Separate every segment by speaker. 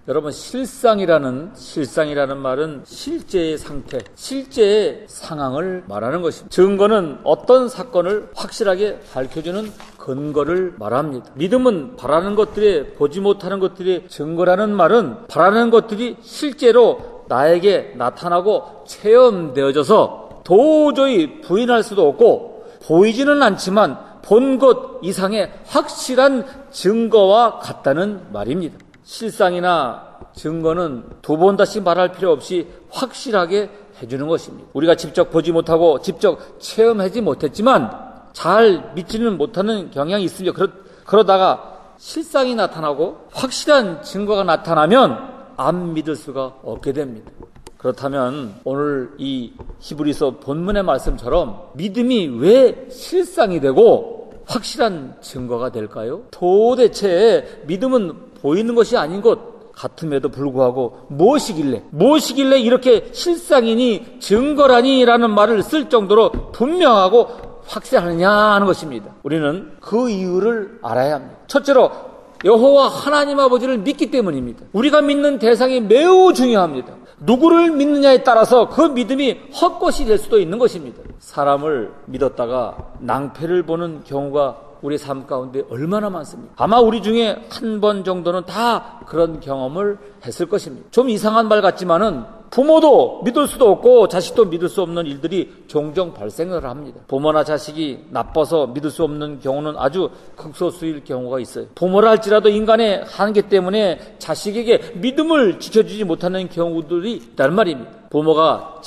Speaker 1: 여러분, 실상이라는 말은 실제의 상태, 실제의 상황을 말하는 것입니다. 증거는 어떤 사건을 확실하게 밝혀주는 근거를 말합니다. 믿음은 바라는 것들에 보지 못하는 것들이 증거라는 말은 바라는 것들이 실제로 나에게 나타나고 체험되어져서 도저히 부인할 수도 없고 보이지는 않지만 본 것 이상의 확실한 증거와 같다는 말입니다. 실상이나 증거는 두 번 다시 말할 필요 없이 확실하게 해주는 것입니다. 우리가 직접 보지 못하고 직접 체험하지 못했지만 잘 믿지는 못하는 경향이 있습니다. 그러다가 실상이 나타나고 확실한 증거가 나타나면 안 믿을 수가 없게 됩니다. 그렇다면 오늘 이 히브리서 본문의 말씀처럼 믿음이 왜 실상이 되고 확실한 증거가 될까요? 도대체 믿음은 보이는 것이 아닌 것 같음에도 불구하고 무엇이길래 이렇게 실상이니 증거라니라는 말을 쓸 정도로 분명하고 확실하느냐 하는 것입니다. 우리는 그 이유를 알아야 합니다. 첫째로 여호와 하나님 아버지를 믿기 때문입니다. 우리가 믿는 대상이 매우 중요합니다. 누구를 믿느냐에 따라서 그 믿음이 헛것이 될 수도 있는 것입니다. 사람을 믿었다가 낭패를 보는 경우가 우리 삶 가운데 얼마나 많습니까? 아마 우리 중에 한 번 정도는 다 그런 경험을 했을 것입니다. 좀 이상한 말 같지만은 부모도 믿을 수도 없고 자식도 믿을 수 없는 일들이 종종 발생을 합니다. 부모나 자식이 나빠서 믿을 수 없는 경우는 아주 극소수일 경우가 있어요. 부모라 할지라도 인간의 한계 때문에 자식에게 믿음을 지켜주지 못하는 경우들이 있다는 말입니다. 부모가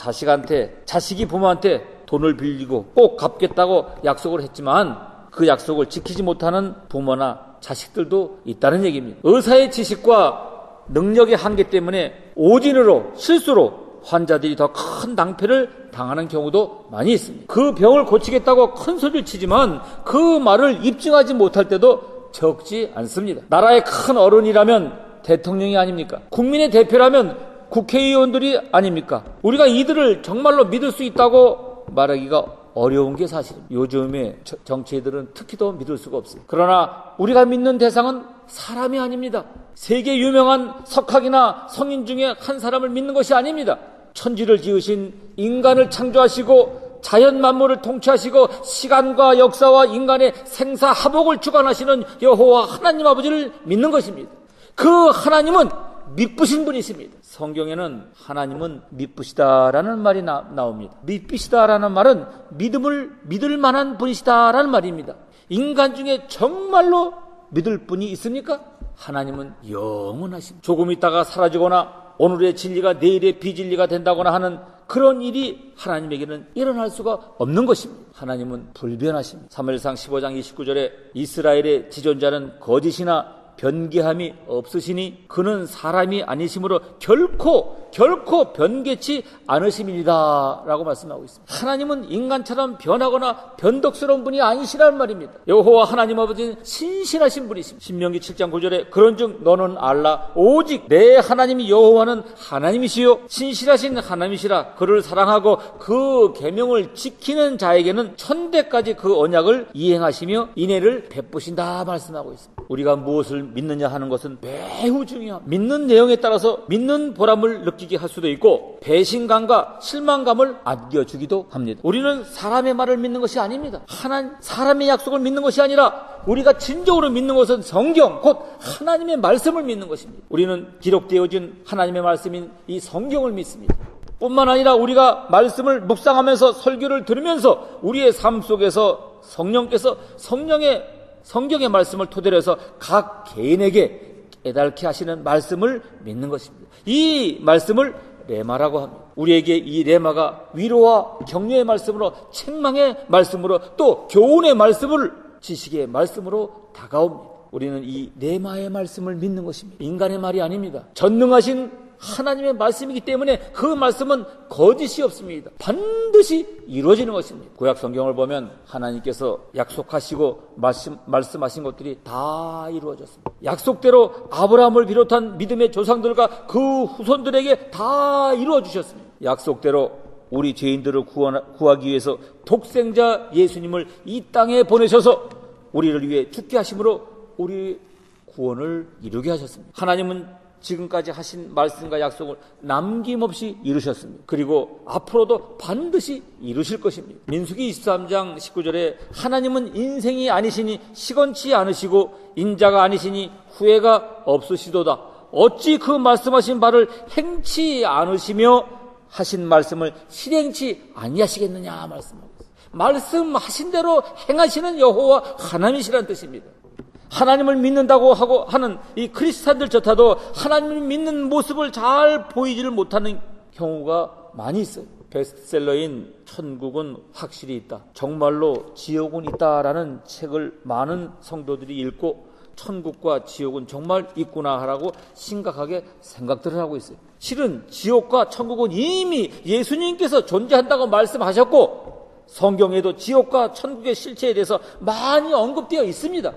Speaker 1: 자식이 부모한테 돈을 빌리고 꼭 갚겠다고 약속을 했지만 그 약속을 지키지 못하는 부모나 자식들도 있다는 얘기입니다. 의사의 지식과 능력의 한계 때문에 오진으로 실수로 환자들이 더 큰 낭패를 당하는 경우도 많이 있습니다. 그 병을 고치겠다고 큰 소리를 치지만 그 말을 입증하지 못할 때도 적지 않습니다. 나라의 큰 어른이라면 대통령이 아닙니까? 국민의 대표라면 국회의원들이 아닙니까? 우리가 이들을 정말로 믿을 수 있다고 말하기가 어려운 게 사실입니다. 요즘의 정치인들은 특히 더 믿을 수가 없어요. 그러나 우리가 믿는 대상은 사람이 아닙니다. 세계 유명한 석학이나 성인 중에 한 사람을 믿는 것이 아닙니다. 천지를 지으신 인간을 창조하시고 자연 만물을 통치하시고 시간과 역사와 인간의 생사화복을 주관하시는 여호와 하나님 아버지를 믿는 것입니다. 그 하나님은 미쁘신 분이십니다. 성경에는 하나님은 미쁘시다라는 말이 나옵니다. 미쁘시다라는 말은 믿을 만한 분이시다라는 말입니다. 인간 중에 정말로 믿을 분이 있습니까? 하나님은 영원하십니다. 조금 있다가 사라지거나 오늘의 진리가 내일의 비진리가 된다거나 하는 그런 일이 하나님에게는 일어날 수가 없는 것입니다. 하나님은 불변하십니다. 사무엘상 15장 29절에 이스라엘의 지존자는 거짓이나 변개함이 없으시니 그는 사람이 아니심으로 결코 변개치 않으심이니라 라고 말씀하고 있습니다. 하나님은 인간처럼 변하거나 변덕스러운 분이 아니시라는 말입니다. 여호와 하나님 아버지는 신실하신 분이십니다. 신명기 7장 9절에 그런즉 너는 알라 오직 내 하나님이 여호와는 하나님이시요 신실하신 하나님이시라. 그를 사랑하고 그 계명을 지키는 자에게는 천대까지 그 언약을 이행하시며 인애를 베푸신다 말씀하고 있습니다. 우리가 무엇을 믿느냐 하는 것은 매우 중요합니다. 믿는 내용에 따라서 믿는 보람을 느끼게 할 수도 있고 배신감과 실망감을 안겨주기도 합니다. 우리는 사람의 말을 믿는 것이 아닙니다. 사람의 약속을 믿는 것이 아니라 우리가 진정으로 믿는 것은 성경, 곧 하나님의 말씀을 믿는 것입니다. 우리는 기록되어진 하나님의 말씀인 이 성경을 믿습니다. 뿐만 아니라 우리가 말씀을 묵상하면서 설교를 들으면서 우리의 삶 속에서 성령께서 성경의 말씀을 토대로 해서 각 개인에게 깨닫게 하시는 말씀을 믿는 것입니다. 이 말씀을 레마라고 합니다. 우리에게 이 레마가 위로와 격려의 말씀으로, 책망의 말씀으로, 또 교훈의 말씀을, 지식의 말씀으로 다가옵니다. 우리는 이 레마의 말씀을 믿는 것입니다. 인간의 말이 아닙니다. 전능하신 하나님의 말씀이기 때문에 그 말씀은 거짓이 없습니다. 반드시 이루어지는 것입니다. 구약 성경을 보면 하나님께서 약속하시고 말씀하신 것들이 다 이루어졌습니다. 약속대로 아브라함을 비롯한 믿음의 조상들과 그 후손들에게 다 이루어 주셨습니다. 약속대로 우리 죄인들을 구하기 위해서 독생자 예수님을 이 땅에 보내셔서 우리를 위해 죽게 하심으로 우리 구원을 이루게 하셨습니다. 하나님은 지금까지 하신 말씀과 약속을 남김없이 이루셨습니다. 그리고 앞으로도 반드시 이루실 것입니다. 민수기 23장 19절에 하나님은 인생이 아니시니 시건치 않으시고 인자가 아니시니 후회가 없으시도다. 어찌 그 말씀하신 바를 행치 않으시며 하신 말씀을 실행치 아니하시겠느냐 말씀하고 있습니다. 말씀하신 대로 행하시는 여호와 하나님이시라는 뜻입니다. 하나님을 믿는다고 하고 하는 이 크리스찬들조차도 하나님을 믿는 모습을 잘 보이지를 못하는 경우가 많이 있어요. 베스트셀러인 천국은 확실히 있다, 정말로 지옥은 있다라는 책을 많은 성도들이 읽고 천국과 지옥은 정말 있구나 하라고 심각하게 생각들을 하고 있어요. 실은 지옥과 천국은 이미 예수님께서 존재한다고 말씀하셨고 성경에도 지옥과 천국의 실체에 대해서 많이 언급되어 있습니다.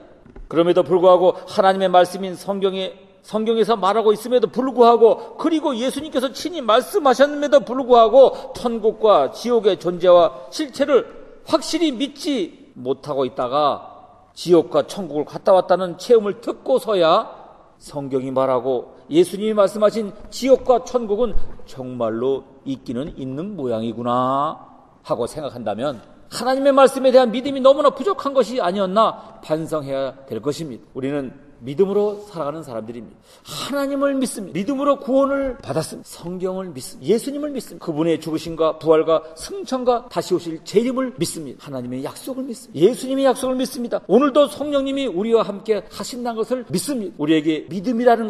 Speaker 1: 그럼에도 불구하고 하나님의 말씀인 성경에서 말하고 있음에도 불구하고, 그리고 예수님께서 친히 말씀하셨음에도 불구하고 천국과 지옥의 존재와 실체를 확실히 믿지 못하고 있다가 지옥과 천국을 갔다 왔다는 체험을 듣고서야 성경이 말하고 예수님이 말씀하신 지옥과 천국은 정말로 있기는 있는 모양이구나 하고 생각한다면 하나님의 말씀에 대한 믿음이 너무나 부족한 것이 아니었나 반성해야 될 것입니다. 우리는 믿음으로 살아가는 사람들입니다. 하나님을 믿습니다. 믿음으로 구원을 받았습니다. 성경을 믿습니다. 예수님을 믿습니다. 그분의 죽으심과 부활과 승천과 다시 오실 재림을 믿습니다. 하나님의 약속을 믿습니다. 예수님의 약속을 믿습니다. 오늘도 성령님이 우리와 함께 하신다는 것을 믿습니다. 우리에게 믿음이라는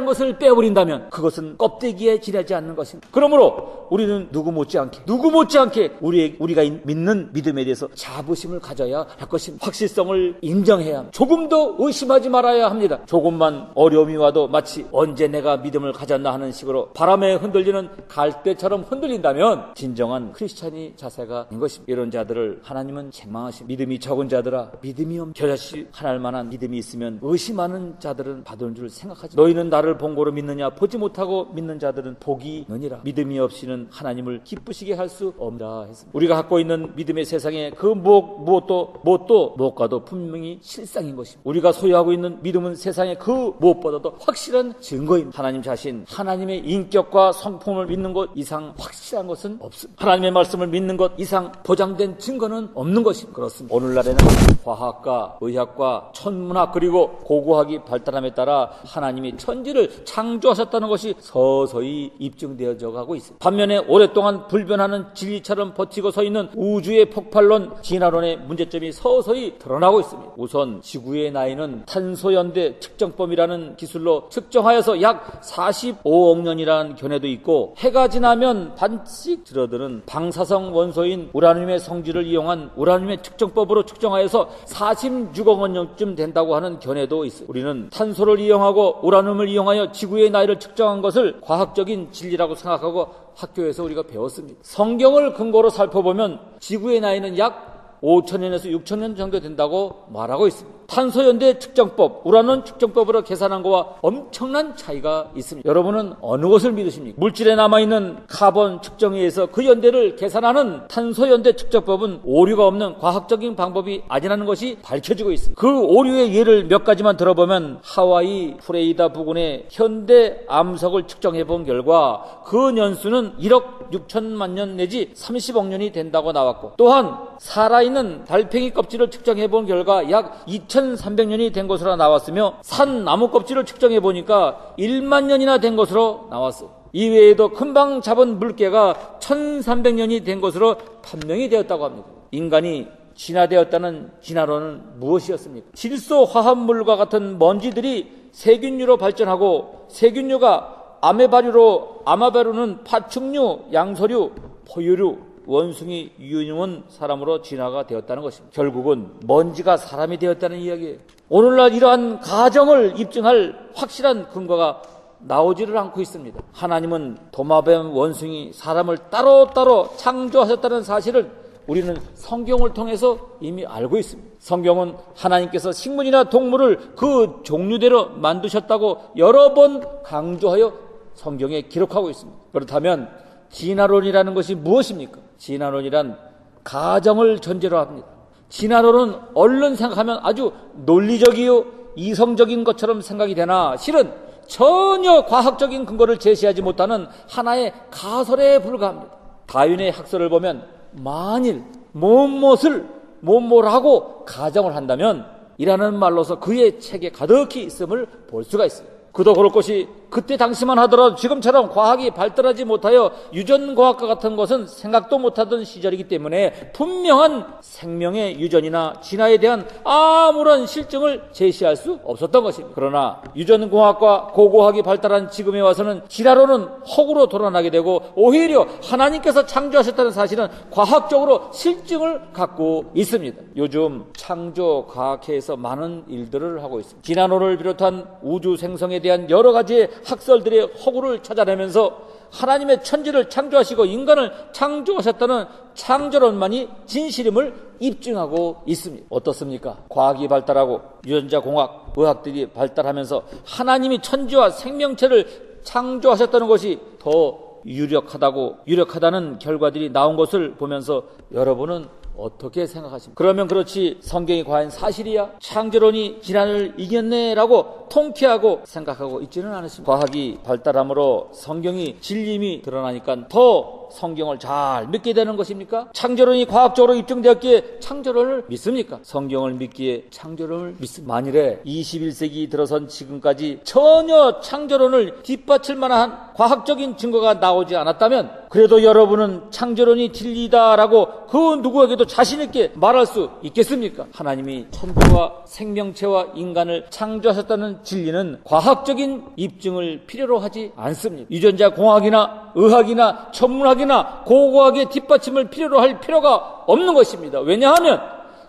Speaker 1: 것을 빼버린다면 그것은 껍데기에 지나지 않는 것입니다. 그러므로 우리는 누구 못지않게 우리가 믿는 믿음에 대해서 자부심을 가져야 할 것입니다. 확실성을 인정해야 합니다. 조금 더 의심하지 말아야 합니다. 조금만 어려움이 와도 마치 언제 내가 믿음을 가졌나 하는 식으로 바람에 흔들리는 갈대처럼 흔들린다면 진정한 크리스찬이 자세가 아닌 것입니다. 이런 자들을 하나님은 책망하십니다. 믿음이 적은 자들아, 믿음이 겨자씨 하나할 만한 믿음이 있으면 의심하는 자들은 받은 줄 생각하지. 너희는 나를 본고로 믿느냐? 보지 못하고 믿는 자들은 복이 있느니라. 믿음이 없이는 하나님을 기쁘시게 할 수 없다 했습니다. 우리가 갖고 있는 믿음의 세상에 그 무엇과도 분명히 실상인 것입니다. 우리가 소유하고 있는 믿음은 세상에 그 무엇보다도 확실한 증거입니다. 하나님 자신, 하나님의 인격과 성품을 믿는 것 이상 확실한 것은 없습니다. 하나님의 말씀을 믿는 것 이상 보장된 증거는 없는 것입니다. 그렇습니다. 오늘날에는 과학과 의학과 천문학 그리고 고고학이 발달함에 따라 하나님이 천지를 창조하셨다는 것이 서서히 입증되어져 가고 있습니다. 반면에 오랫동안 불변하는 진리처럼 버티고 서 있는 우주의 폭발론, 진화론의 문제점이 서서히 드러나고 있습니다. 우선 지구의 나이는 탄소연대 측정법이라는 기술로 측정하여서 약 45억 년이라는 견해도 있고, 해가 지나면 반씩 줄어드는 방사성 원소인 우라늄의 성질을 이용한 우라늄의 측정법으로 측정하여서 46억 년쯤 된다고 하는 견해도 있어요. 우리는 탄소를 이용하고 우라늄을 이용하여 지구의 나이를 측정한 것을 과학적인 진리라고 생각하고 학교에서 우리가 배웠습니다. 성경을 근거로 살펴보면 지구의 나이는 약 5,000년에서 6,000년 정도 된다고 말하고 있습니다. 탄소연대 측정법, 우라늄 측정법으로 계산한 것과 엄청난 차이가 있습니다. 여러분은 어느 것을 믿으십니까? 물질에 남아있는 카본 측정에 의해서 그 연대를 계산하는 탄소연대 측정법은 오류가 없는 과학적인 방법이 아니라는 것이 밝혀지고 있습니다. 그 오류의 예를 몇 가지만 들어보면 하와이 프레이다 부근의 현대 암석을 측정해 본 결과 그 년수는 1억 6천만 년 내지 30억 년이 된다고 나왔고, 또한 살아있는 달팽이 껍질을 측정해 본 결과 약 2,300년이 된 것으로 나왔으며, 산 나무 껍질을 측정해 보니까 1만 년이나 된 것으로 나왔어요. 이외에도 금방 잡은 물개가 1,300년이 된 것으로 판명이 되었다고 합니다. 인간이 진화되었다는 진화론은 무엇이었습니까? 질소 화합물과 같은 먼지들이 세균류로 발전하고, 세균류가 아메바류는 파충류, 양서류, 포유류, 원숭이, 유인원 사람으로 진화가 되었다는 것입니다. 결국은 먼지가 사람이 되었다는 이야기예요. 오늘날 이러한 가정을 입증할 확실한 근거가 나오지를 않고 있습니다. 하나님은 도마뱀, 원숭이, 사람을 따로따로 창조하셨다는 사실을 우리는 성경을 통해서 이미 알고 있습니다. 성경은 하나님께서 식물이나 동물을 그 종류대로 만드셨다고 여러 번 강조하여 성경에 기록하고 있습니다. 그렇다면 진화론이라는 것이 무엇입니까? 진화론이란 가정을 전제로 합니다. 진화론은 얼른 생각하면 아주 논리적이요 이성적인 것처럼 생각이 되나, 실은 전혀 과학적인 근거를 제시하지 못하는 하나의 가설에 불과합니다. 다윈의 학설을 보면 만일 뭐라고 가정을 한다면 이라는 말로서 그의 책에 가득히 있음을 볼 수가 있습니다. 그도 그럴 것이 그때 당시만 하더라도 지금처럼 과학이 발달하지 못하여 유전과학과 같은 것은 생각도 못하던 시절이기 때문에 분명한 생명의 유전이나 진화에 대한 아무런 실증을 제시할 수 없었던 것입니다. 그러나 유전공학과 고고학이 발달한 지금에 와서는 진화론은 허구로 돌아나게 되고 오히려 하나님께서 창조하셨다는 사실은 과학적으로 실증을 갖고 있습니다. 요즘 창조과학회에서 많은 일들을 하고 있습니다. 진화론을 비롯한 우주 생성에 대한 여러 가지의 학설들의 허구를 찾아내면서 하나님의 천지를 창조하시고 인간을 창조하셨다는 창조론만이 진실임을 입증하고 있습니다. 어떻습니까? 과학이 발달하고 유전자 공학, 의학들이 발달하면서 하나님이 천지와 생명체를 창조하셨다는 것이 더 유력하다는 결과들이 나온 것을 보면서 여러분은 어떻게 생각하십니까? 그러면 그렇지 성경이 과연 사실이야? 창조론이 진화를 이겼네라고 통쾌하고 생각하고 있지는 않으십니까? 과학이 발달함으로 성경이 진림이 드러나니까 더 성경을 잘 믿게 되는 것입니까? 창조론이 과학적으로 입증되었기에 창조론을 믿습니까? 성경을 믿기에 창조론을 믿습니까? 만일에 21세기 들어선 지금까지 전혀 창조론을 뒷받칠 만한 과학적인 증거가 나오지 않았다면 그래도 여러분은 창조론이 진리다라고 그 누구에게도 자신 있게 말할 수 있겠습니까? 하나님이 천지와 생명체와 인간을 창조하셨다는 진리는 과학적인 입증을 필요로 하지 않습니다. 유전자 공학이나 의학이나 천문학이나 고고학의 뒷받침을 필요로 할 필요가 없는 것입니다. 왜냐하면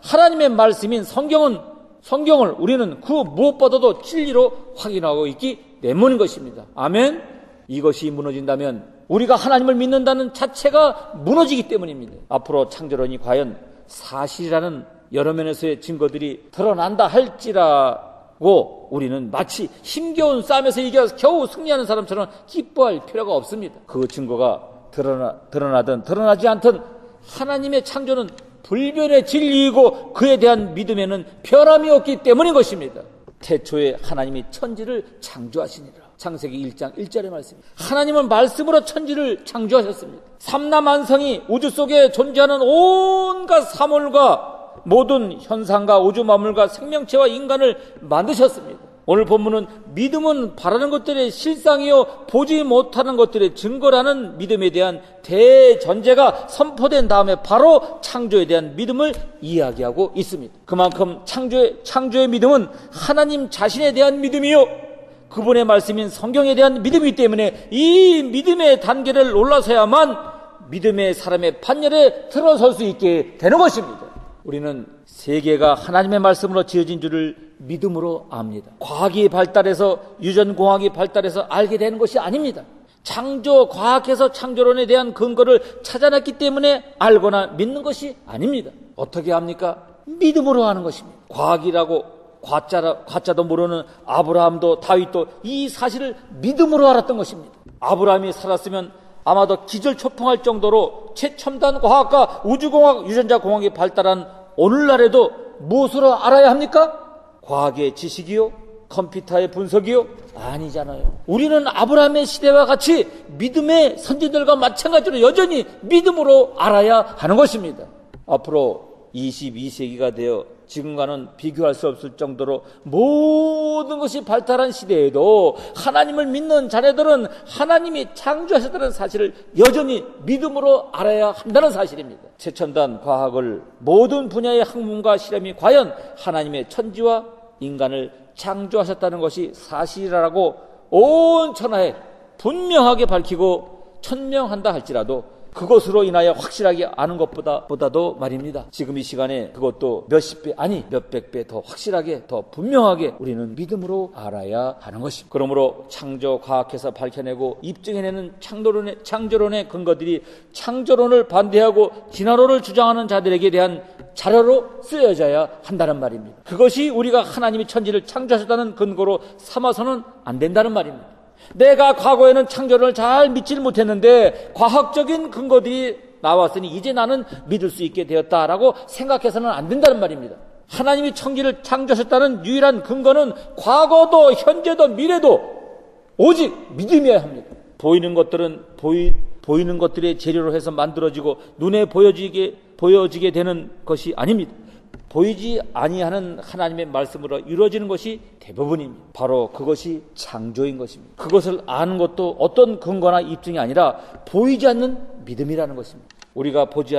Speaker 1: 하나님의 말씀인 성경을 우리는 그 무엇보다도 진리로 확인하고 있기 때문인 것입니다. 아멘. 이것이 무너진다면 우리가 하나님을 믿는다는 자체가 무너지기 때문입니다. 앞으로 창조론이 과연 사실이라는 여러 면에서의 증거들이 드러난다 할지라고 우리는 마치 힘겨운 싸움에서 이겨서 겨우 승리하는 사람처럼 기뻐할 필요가 없습니다. 그 증거가 드러나든 드러나지 않든 하나님의 창조는 불변의 진리이고 그에 대한 믿음에는 변함이 없기 때문인 것입니다. 태초에 하나님이 천지를 창조하시니라. 창세기 1장 1절의 말씀입니다. 하나님은 말씀으로 천지를 창조하셨습니다. 삼라만성이 우주 속에 존재하는 온갖 사물과 모든 현상과 우주 만물과 생명체와 인간을 만드셨습니다. 오늘 본문은 믿음은 바라는 것들의 실상이요 보지 못하는 것들의 증거라는 믿음에 대한 대전제가 선포된 다음에 바로 창조에 대한 믿음을 이야기하고 있습니다. 그만큼 창조의 믿음은 하나님 자신에 대한 믿음이요 그분의 말씀인 성경에 대한 믿음이기 때문에 이 믿음의 단계를 올라서야만 믿음의 사람의 판결에 들어설 수 있게 되는 것입니다. 우리는 세계가 하나님의 말씀으로 지어진 줄을 믿음으로 압니다. 과학이 발달해서 유전공학이 발달해서 알게 되는 것이 아닙니다. 창조과학에서 창조론에 대한 근거를 찾아냈기 때문에 알거나 믿는 것이 아닙니다. 어떻게 합니까? 믿음으로 하는 것입니다. 과학이라고 과자도 모르는 아브라함도 다윗도 이 사실을 믿음으로 알았던 것입니다. 아브라함이 살았으면 아마도 기절초풍할 정도로 최첨단 과학과 우주공학, 유전자공학이 발달한 오늘날에도 무엇으로 알아야 합니까? 과학의 지식이요? 컴퓨터의 분석이요? 아니잖아요. 우리는 아브라함의 시대와 같이 믿음의 선진들과 마찬가지로 여전히 믿음으로 알아야 하는 것입니다. 앞으로 22세기가 되어 지금과는 비교할 수 없을 정도로 모든 것이 발달한 시대에도 하나님을 믿는 자녀들은 하나님이 창조하셨다는 사실을 여전히 믿음으로 알아야 한다는 사실입니다. 최첨단 과학을 모든 분야의 학문과 실험이 과연 하나님의 천지와 인간을 창조하셨다는 것이 사실이라고 온 천하에 분명하게 밝히고 천명한다 할지라도 그것으로 인하여 확실하게 아는 것보다도 말입니다. 지금 이 시간에 그것도 몇십 배 아니 몇백 배 더 확실하게 더 분명하게 우리는 믿음으로 알아야 하는 것입니다. 그러므로 창조과학에서 밝혀내고 입증해내는 창조론의 근거들이 창조론을 반대하고 진화론을 주장하는 자들에게 대한 자료로 쓰여져야 한다는 말입니다. 그것이 우리가 하나님이 천지를 창조하셨다는 근거로 삼아서는 안 된다는 말입니다. 내가 과거에는 창조론을 잘 믿질 못했는데 과학적인 근거들이 나왔으니 이제 나는 믿을 수 있게 되었다라고 생각해서는 안 된다는 말입니다. 하나님이 천지를 창조하셨다는 유일한 근거는 과거도 현재도 미래도 오직 믿음이어야 합니다. 보이는 것들은 보이는 것들의 재료로 해서 만들어지고 눈에 보여지게 되는 것이 아닙니다. 보이지 아니하는 하나님의 말씀으로 이루어지는 것이 대부분입니다. 바로 그것이 창조인 것입니다. 그것을 아는 것도 어떤 근거나 입증이 아니라 보이지 않는 믿음이라는 것입니다. 우리가 보지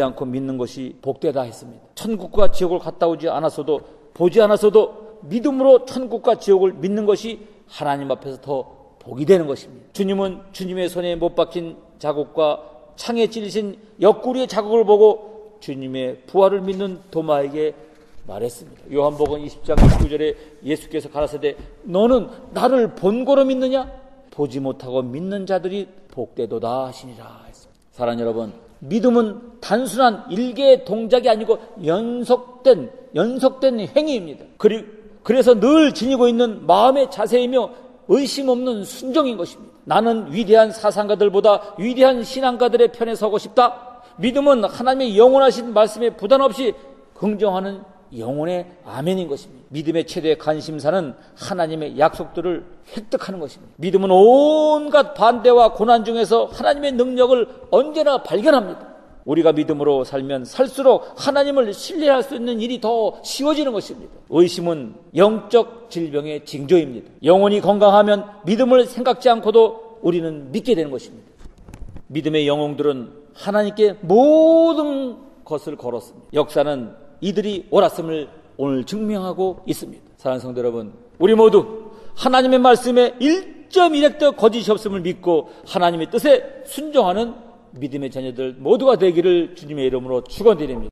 Speaker 1: 않고 믿는 것이 복되다 했습니다. 천국과 지옥을 갔다 오지 않았어도 보지 않았어도 믿음으로 천국과 지옥을 믿는 것이 하나님 앞에서 더 복이 되는 것입니다. 주님은 주님의 손에 못 박힌 자국과 창에 찔리신 옆구리의 자국을 보고 주님의 부활을 믿는 도마에게 말했습니다. 요한복음 20장 19절에 예수께서 가라사대 너는 나를 본고로 믿느냐? 보지 못하고 믿는 자들이 복되도다 하시니라 했습니다. 사랑하는 여러분, 믿음은 단순한 일개의 동작이 아니고 연속된 행위입니다. 그래서 늘 지니고 있는 마음의 자세이며 의심 없는 순종인 것입니다. 나는 위대한 사상가들보다 위대한 신앙가들의 편에 서고 싶다. 믿음은 하나님의 영원하신 말씀에 부담 없이 긍정하는 영혼의 아멘인 것입니다. 믿음의 최대 관심사는 하나님의 약속들을 획득하는 것입니다. 믿음은 온갖 반대와 고난 중에서 하나님의 능력을 언제나 발견합니다. 우리가 믿음으로 살면 살수록 하나님을 신뢰할 수 있는 일이 더 쉬워지는 것입니다. 의심은 영적 질병의 징조입니다. 영혼이 건강하면 믿음을 생각지 않고도 우리는 믿게 되는 것입니다. 믿음의 영웅들은 하나님께 모든 것을 걸었습니다. 역사는 이들이 옳았음을 오늘 증명하고 있습니다. 사랑하는 성도 여러분, 우리 모두 하나님의 말씀에 1.1획도 거짓이 없음을 믿고 하나님의 뜻에 순종하는 믿음의 자녀들 모두가 되기를 주님의 이름으로 축원드립니다.